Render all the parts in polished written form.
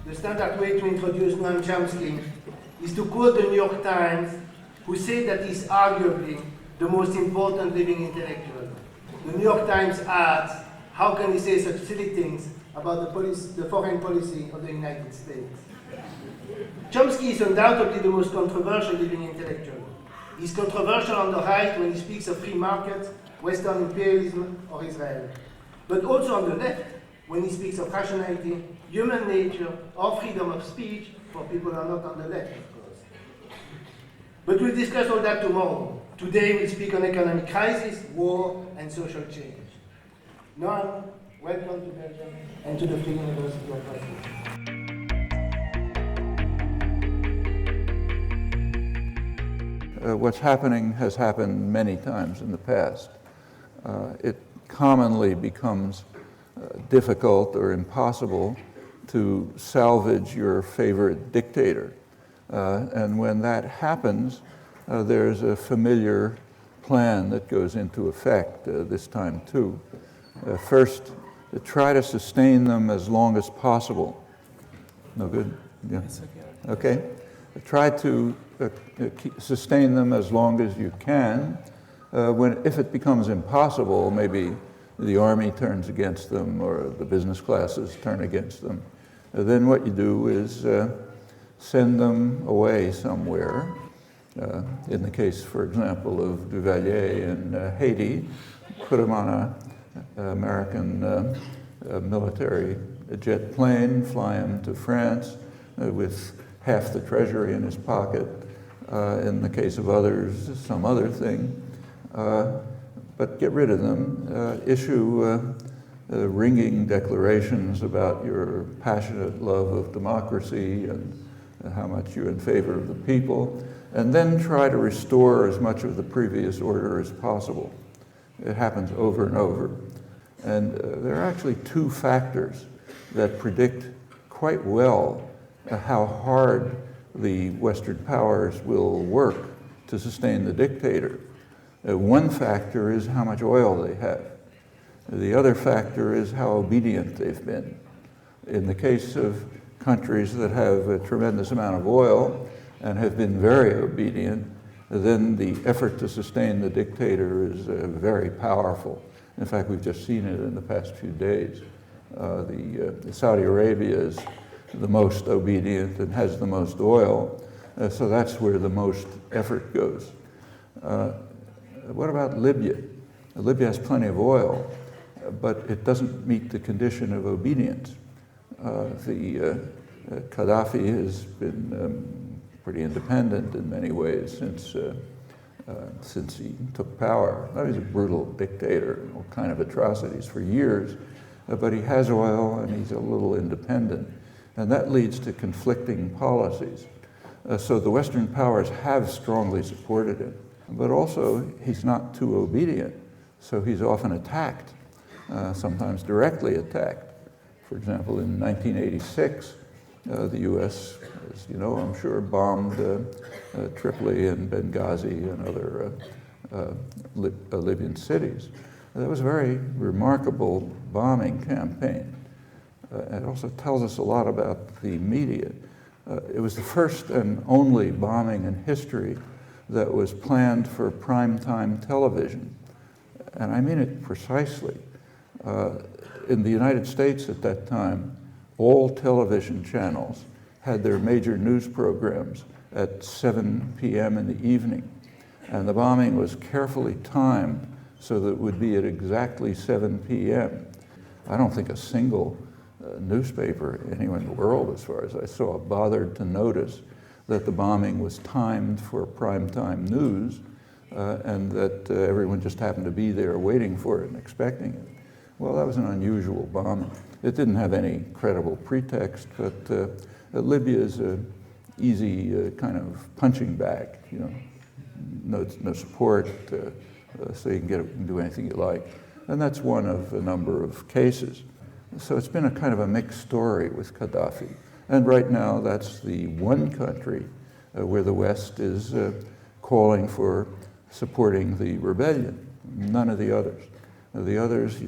the standard way to introduce Noam Chomsky is to quote the New York Times, who said that he's arguably the most important living intellectual. The New York Times asks, how can he say such silly things about the foreign policy of the United States? Chomsky is undoubtedly the most controversial living intellectual. He's controversial on the right when he speaks of free markets, Western imperialism, or Israel. But also on the left when he speaks of rationality, human nature, or freedom of speech for people who are not on the left, of course. But we'll discuss all that tomorrow. Today we'll speak on economic crisis, war, and social change. Noam, welcome to Belgium and to the Free University of Brussels. What's happening has happened many times in the past. It commonly becomes difficult or impossible to salvage your favorite dictator. And when that happens, there's a familiar plan that goes into effect this time too. First, to try to sustain them as long as possible. No good? Yeah. Okay. Try to sustain them as long as you can. If it becomes impossible, maybe the army turns against them or the business classes turn against them. Then what you do is send them away somewhere. In the case, for example, of Duvalier in Haiti, put him on an American military jet plane, fly him to France with half the treasury in his pocket. In the case of others, some other thing. But get rid of them. Issue ringing declarations about your passionate love of democracy and how much you're in favor of the people, and then try to restore as much of the previous order as possible. It happens over and over. And there are actually two factors that predict quite well how hard the Western powers will work to sustain the dictator. One factor is how much oil they have. The other factor is how obedient they've been. In the case of countries that have a tremendous amount of oil and have been very obedient, then the effort to sustain the dictator is very powerful. In fact, we've just seen it in the past few days. Saudi Arabia is the most obedient and has the most oil, so that's where the most effort goes. What about Libya? Libya has plenty of oil, but it doesn't meet the condition of obedience. Gaddafi has been pretty independent in many ways since he took power. He's a brutal dictator, all kind of atrocities for years, but he has oil and he's a little independent. And that leads to conflicting policies. So the Western powers have strongly supported him, but also he's not too obedient, so he's often attacked, sometimes directly attacked. For example, in 1986, the U.S., as you know, I'm sure, bombed Tripoli and Benghazi and other Libyan cities. That was a very remarkable bombing campaign. It also tells us a lot about the media. It was the first and only bombing in history that was planned for primetime television. And I mean it precisely. In the United States at that time, all television channels had their major news programs at 7 p.m. in the evening. And the bombing was carefully timed so that it would be at exactly 7 p.m. I don't think a single newspaper anywhere in the world, as far as I saw, bothered to notice that the bombing was timed for primetime news and that everyone just happened to be there waiting for it and expecting it. Well, that was an unusual bombing. It didn't have any credible pretext, but Libya is an easy kind of punching bag, you know, no support, so you can do anything you like. And that's one of a number of cases. So it's been a kind of a mixed story with Gaddafi. And right now, that's the one country where the West is calling for supporting the rebellion, none of the others. The others,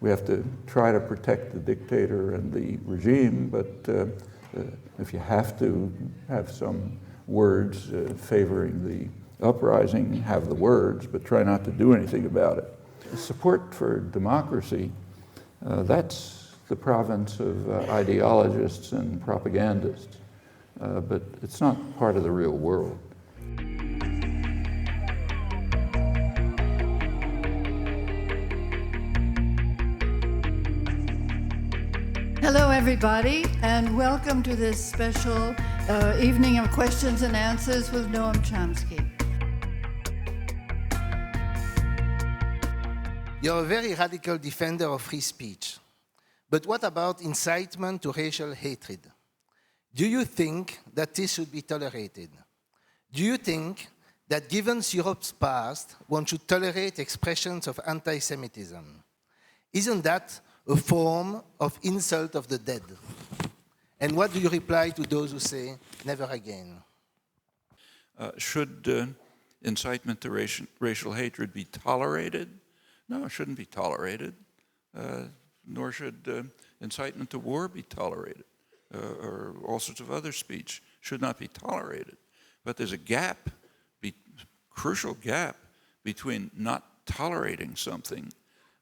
We have to try to protect the dictator and the regime, but if you have to have some words favoring the uprising, have the words, but try not to do anything about it. Support for democracy, that's the province of ideologists and propagandists, but it's not part of the real world. Hello, everybody, and welcome to this special evening of questions and answers with Noam Chomsky. You're a very radical defender of free speech. But what about incitement to racial hatred? Do you think that this should be tolerated? Do you think that given Europe's past, one should tolerate expressions of anti-Semitism? Isn't that a form of insult of the dead? And what do you reply to those who say, never again? Should incitement to racial hatred be tolerated? No, it shouldn't be tolerated. Nor should incitement to war be tolerated. Or all sorts of other speech should not be tolerated. But there's a gap, crucial gap, between not tolerating something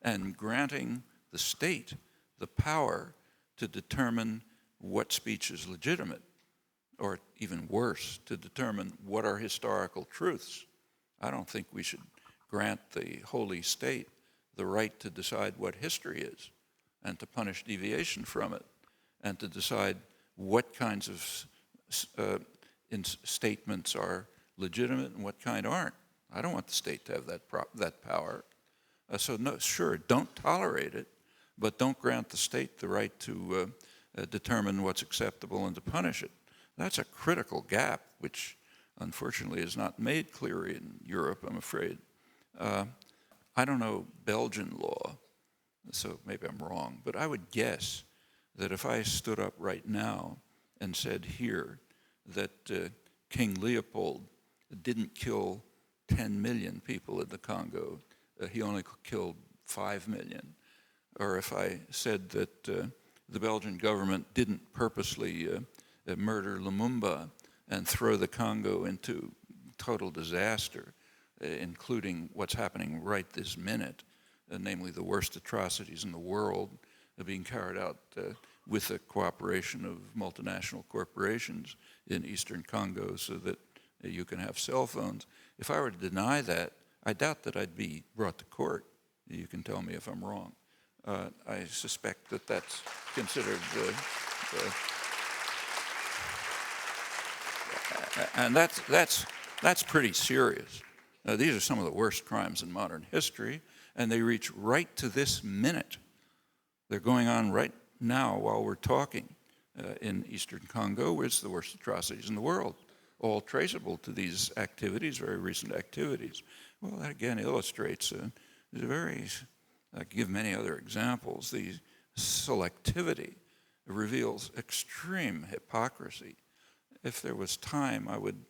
and granting the state the power to determine what speech is legitimate, or even worse, to determine what are historical truths. I don't think we should grant the holy state the right to decide what history is and to punish deviation from it and to decide what kinds of statements are legitimate and what kind aren't. I don't want the state to have that power. So no, sure, don't tolerate it, but don't grant the state the right to determine what's acceptable and to punish it. That's a critical gap, which unfortunately is not made clear in Europe, I'm afraid. I don't know Belgian law, so maybe I'm wrong, but I would guess that if I stood up right now and said here that King Leopold didn't kill 10 million people in the Congo, he only killed 5 million, or if I said that the Belgian government didn't purposely murder Lumumba and throw the Congo into total disaster, including what's happening right this minute, namely the worst atrocities in the world being carried out with the cooperation of multinational corporations in eastern Congo so that you can have cell phones. If I were to deny that, I doubt that I'd be brought to court. You can tell me if I'm wrong. I suspect that that's considered, and that's pretty serious. These are some of the worst crimes in modern history, and they reach right to this minute. They're going on right now while we're talking in eastern Congo, where it's the worst atrocities in the world, all traceable to these activities, very recent activities. Well, that again illustrates I could give many other examples. The selectivity reveals extreme hypocrisy. If there was time, I would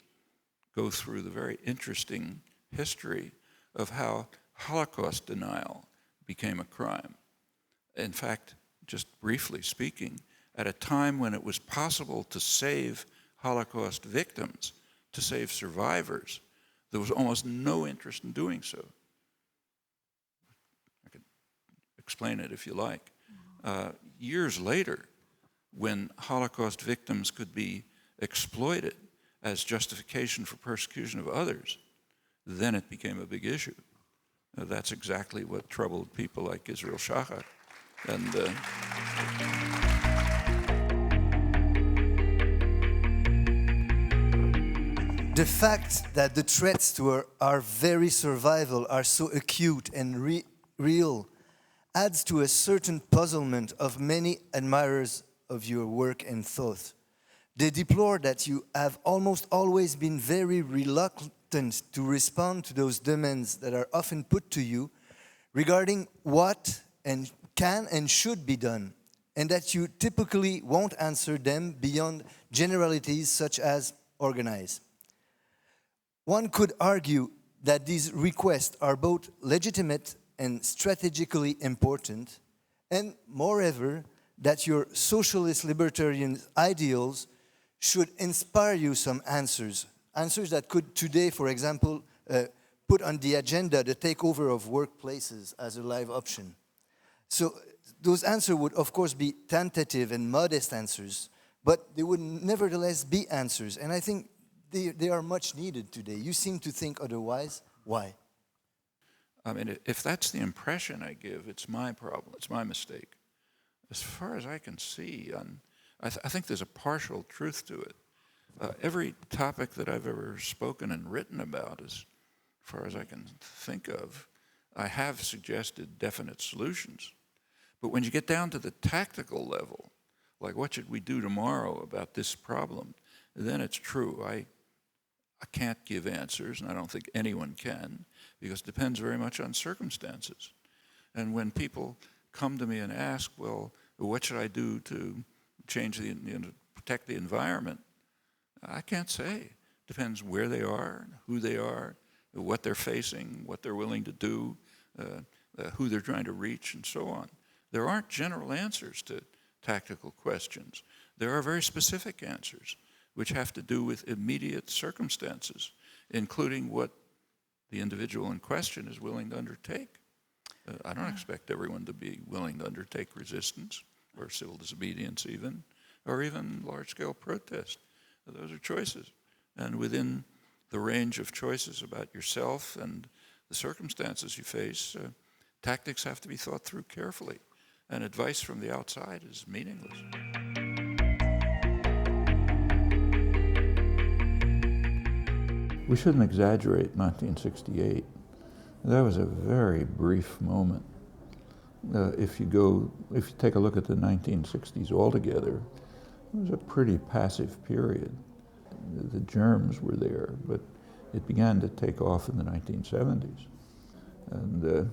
go through the very interesting history of how Holocaust denial became a crime. In fact, just briefly speaking, at a time when it was possible to save Holocaust victims, to save survivors, there was almost no interest in doing so. I could explain it if you like. Years later, when Holocaust victims could be exploited as justification for persecution of others, then it became a big issue. That's exactly what troubled people like Israel Shachar. And the fact that the threats to our very survival are so acute and real adds to a certain puzzlement of many admirers of your work and thought. They deplore that you have almost always been very reluctant to respond to those demands that are often put to you regarding what and can and should be done, and that you typically won't answer them beyond generalities such as organize. One could argue that these requests are both legitimate and strategically important, And moreover, that your socialist libertarian ideals should inspire you some answers. Answers that could today, for example, put on the agenda the takeover of workplaces as a live option. So those answers would, of course, be tentative and modest answers, but they would nevertheless be answers. And I think they are much needed today. You seem to think otherwise. Why? I mean, if that's the impression I give, it's my problem, it's my mistake. As far as I can see, I think there's a partial truth to it. Every topic that I've ever spoken and written about, as far as I can think of, I have suggested definite solutions. But when you get down to the tactical level, like what should we do tomorrow about this problem, then it's true. I can't give answers, and I don't think anyone can, because it depends very much on circumstances. And when people come to me and ask, well, what should I do to change protect the environment? I can't say. Depends where they are, who they are, what they're facing, what they're willing to do, who they're trying to reach, and so on. There aren't general answers to tactical questions. There are very specific answers, which have to do with immediate circumstances, including what the individual in question is willing to undertake. I don't expect everyone to be willing to undertake resistance or civil disobedience even, or even large-scale protest. Those are choices. And within the range of choices about yourself and the circumstances you face, tactics have to be thought through carefully. And advice from the outside is meaningless. We shouldn't exaggerate 1968. That was a very brief moment. If you take a look at the 1960s altogether, it was a pretty passive period. The germs were there, but it began to take off in the 1970s. And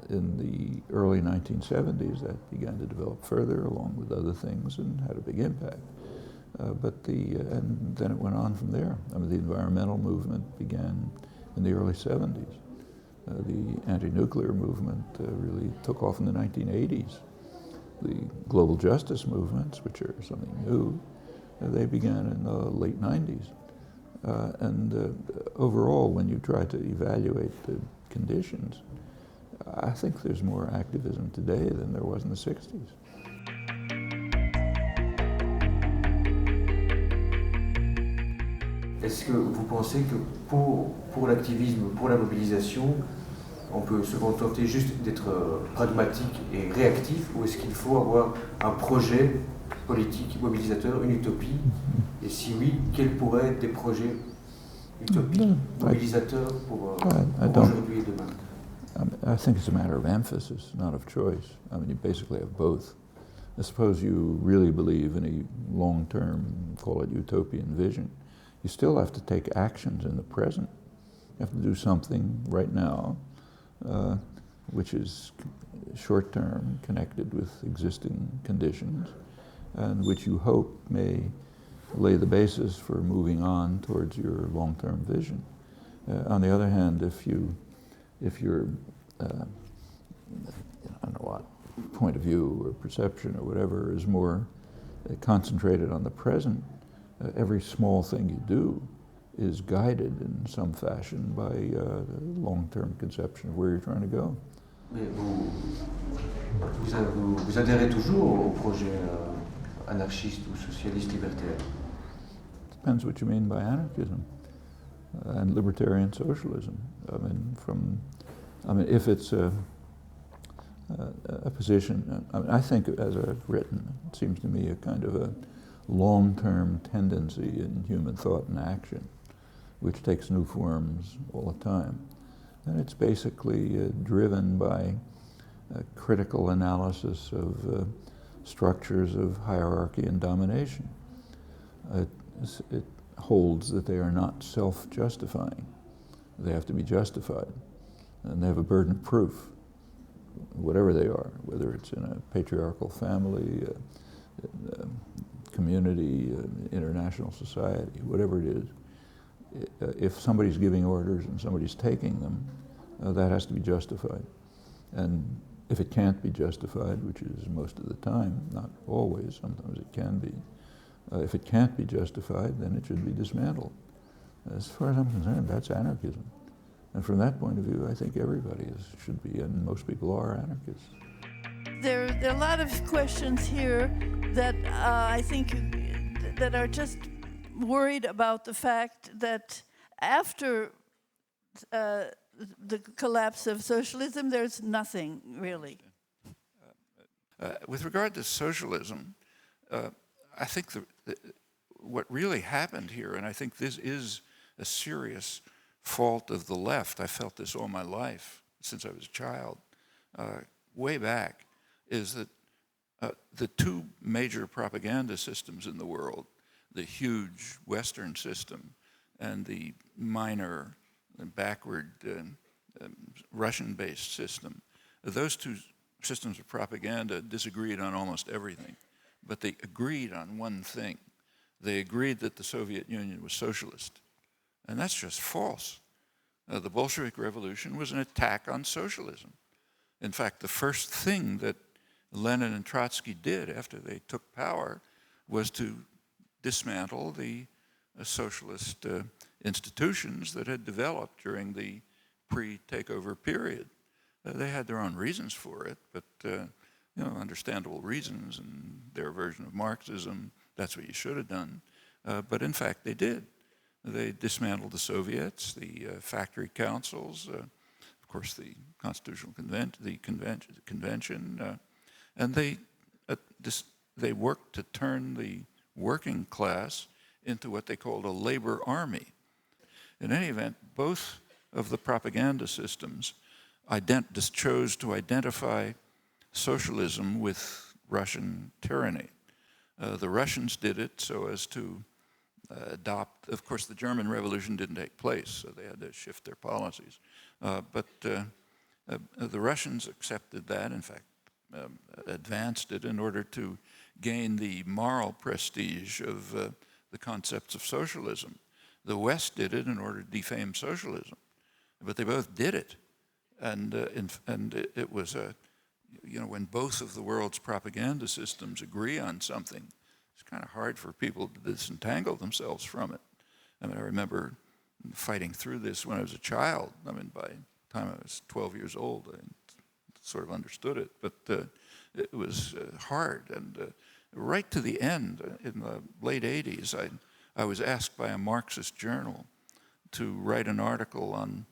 in the early 1970s, that began to develop further, along with other things, and had a big impact. And then it went on from there. I mean, the environmental movement began in the early 70s. The anti-nuclear movement really took off in the 1980s. The global justice movements, which are something new, they began in the late 90s. Overall, when you try to evaluate the conditions, I think there's more activism today than there was in the 60s. Est-ce que vous pensez que pour l'activisme, pour la mobilisation, on peut se contenter juste d'être pragmatique et réactif, ou est-ce qu'il faut avoir un projet politique mobilisateur, une utopie? Et si oui, quels pourraient être des projets utopiques, mobilisateurs pour aujourd'hui et demain? I think it's a matter of emphasis, not of choice. I mean, you basically have both. I suppose you really believe in a long-term, call it utopian vision. You still have to take actions in the present. You have to do something right now, which is short-term, connected with existing conditions, and which you hope may lay the basis for moving on towards your long-term vision. On the other hand, if your I don't know what, point of view or perception or whatever is more concentrated on the present, every small thing you do is guided in some fashion by a long-term conception of where you're trying to go. Mais vous adhérez toujours au projet anarchiste ou socialiste libertaire? Depends what you mean by anarchism and libertarian socialism. I mean, if it's a position, I think, as I've written, it seems to me a kind of a long-term tendency in human thought and action, which takes new forms all the time. And it's basically driven by a critical analysis of structures of hierarchy and domination. It holds that they are not self-justifying. They have to be justified, and they have a burden of proof, whatever they are, whether it's in a patriarchal family, community, international society, whatever it is. If somebody's giving orders and somebody's taking them, that has to be justified. And if it can't be justified, which is most of the time, not always, sometimes it can be, if it can't be justified, then it should be dismantled. As far as I'm concerned, that's anarchism. And from that point of view, I think everybody should be, and most people are, anarchists. There are a lot of questions here that I think that are just worried about the fact that after the collapse of socialism, there's nothing really. With regard to socialism, I think what really happened here, and I think this is a serious fault of the left, I felt this all my life since I was a child, way back, is that the two major propaganda systems in the world, the huge Western system and the minor and backward Russian-based system, those two systems of propaganda disagreed on almost everything, but they agreed on one thing. They agreed that the Soviet Union was socialist, and that's just false. The Bolshevik Revolution was an attack on socialism. In fact, the first thing that Lenin and Trotsky did after they took power was to dismantle the socialist institutions that had developed during the pre-takeover period. They had their own reasons for it, but understandable reasons, and their version of Marxism, that's what you should have done. But in fact, they did. They dismantled the Soviets, the factory councils, of course, the Constitutional Convention, and they worked to turn the working class into what they called a labor army. In any event, both of the propaganda systems chose to identify socialism with Russian tyranny. The Russians did it so as to adopt, of course, the German Revolution didn't take place, so they had to shift their policies. But the Russians accepted that, in fact, advanced it in order to gain the moral prestige of the concepts of socialism. The West did it in order to defame socialism, but they both did it. And it was when both of the world's propaganda systems agree on something, it's kind of hard for people to disentangle themselves from it. I mean, I remember fighting through this when I was a child. I mean, by the time I was 12 years old, I sort of understood it, but it was hard. And right to the end, in the late 80s, I was asked by a Marxist journal to write an article on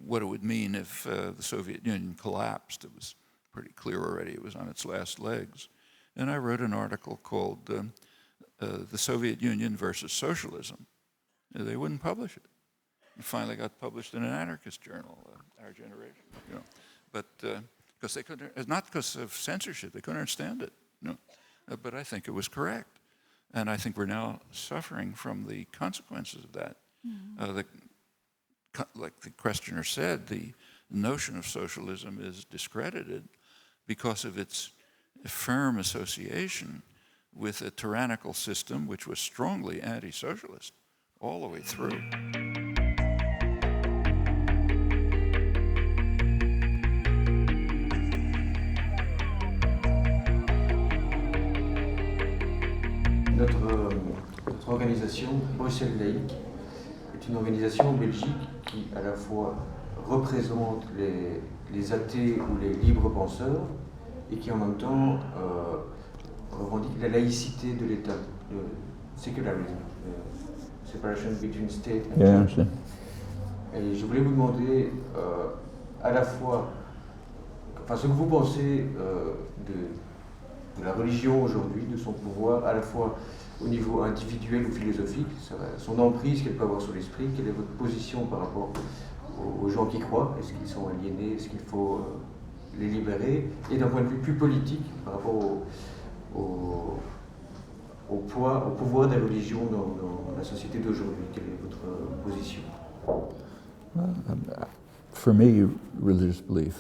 what it would mean if the Soviet Union collapsed. It was pretty clear already it was on its last legs. And I wrote an article called The Soviet Union versus Socialism. They wouldn't publish it. It finally got published in an anarchist journal, Our Generation. But because they couldn't, not because of censorship, they couldn't understand it. But I think it was correct. And I think we're now suffering from the consequences of that. Mm-hmm. Like the questioner said, the notion of socialism is discredited because of its firm association with a tyrannical system which was strongly anti-socialist all the way through. Notre organisation, Bruxelles Laïque, est une organisation en Belgique qui à la fois représente les athées ou les libres penseurs et qui en même temps revendique la laïcité de l'État, le secularism, separation between state and church. Et je voulais vous demander à la fois, ce que vous pensez de la religion aujourd'hui, de son pouvoir, à la fois au niveau individuel ou philosophique, son emprise qu'elle peut avoir sur l'esprit, quelle est votre position par rapport aux gens qui croient, est-ce qu'ils sont aliénés, est-ce qu'il faut les libérer, et d'un point de vue plus politique par rapport au pouvoir des religions dans la société d'aujourd'hui, quelle est votre position? For me, religious belief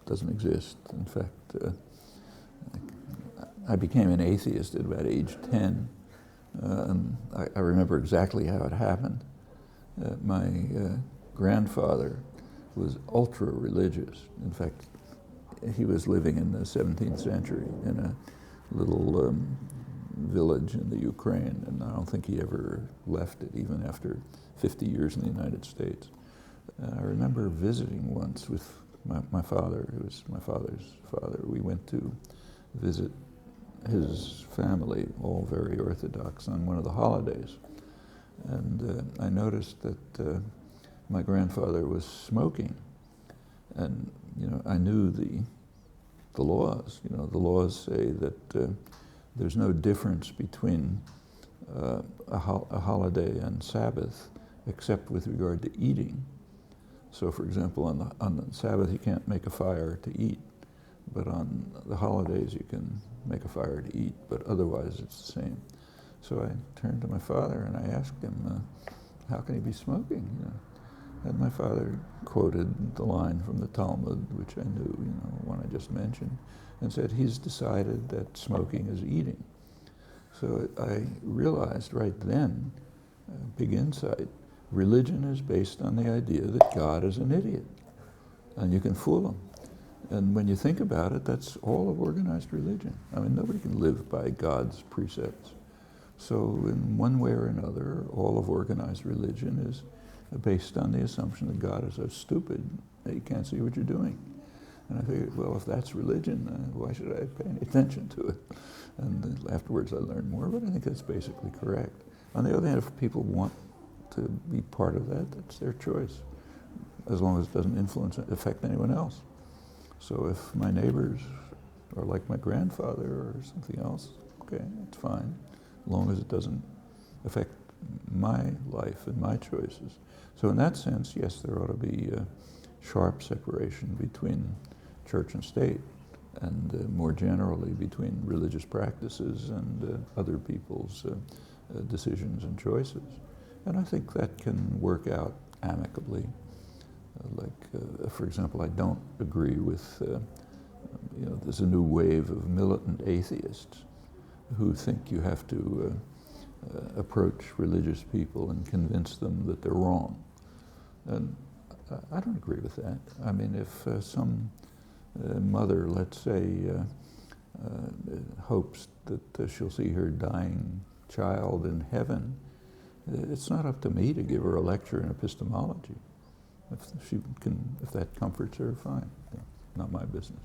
doesn't exist. In fact, I became an atheist at about age 10. And I remember exactly how it happened. My grandfather was ultra-religious. In fact, he was living in the 17th century in a little village in the Ukraine, and I don't think he ever left it, even after 50 years in the United States. I remember visiting once with my father, who was my father's father. We went to visit his family, all very Orthodox, on one of the holidays. And I noticed that my grandfather was smoking. And, I knew the laws. The laws say that there's no difference between a holiday and Sabbath except with regard to eating. So, for example, on the Sabbath you can't make a fire to eat, but on the holidays you can make a fire to eat, but otherwise it's the same. So I turned to my father and I asked him, how can he be smoking? And my father quoted the line from the Talmud, which I knew, one I just mentioned, and said, he's decided that smoking is eating. So I realized right then, big insight, religion is based on the idea that God is an idiot, and you can fool him. And when you think about it, that's all of organized religion. I mean, nobody can live by God's precepts. So in one way or another, all of organized religion is based on the assumption that God is so stupid that he can't see what you're doing. And I figured, well, if that's religion, why should I pay any attention to it? And afterwards I learned more, but I think that's basically correct. On the other hand, if people want to be part of that, that's their choice, as long as it doesn't affect anyone else. So if my neighbors are like my grandfather or something else, okay, it's fine, as long as it doesn't affect my life and my choices. So in that sense, yes, there ought to be a sharp separation between church and state, and more generally between religious practices and other people's decisions and choices. And I think that can work out amicably. For example, I don't agree with, there's a new wave of militant atheists who think you have to approach religious people and convince them that they're wrong. And I don't agree with that. I mean, if some mother, let's say, hopes that she'll see her dying child in heaven, it's not up to me to give her a lecture in epistemology. If that comforts her, fine. Not my business.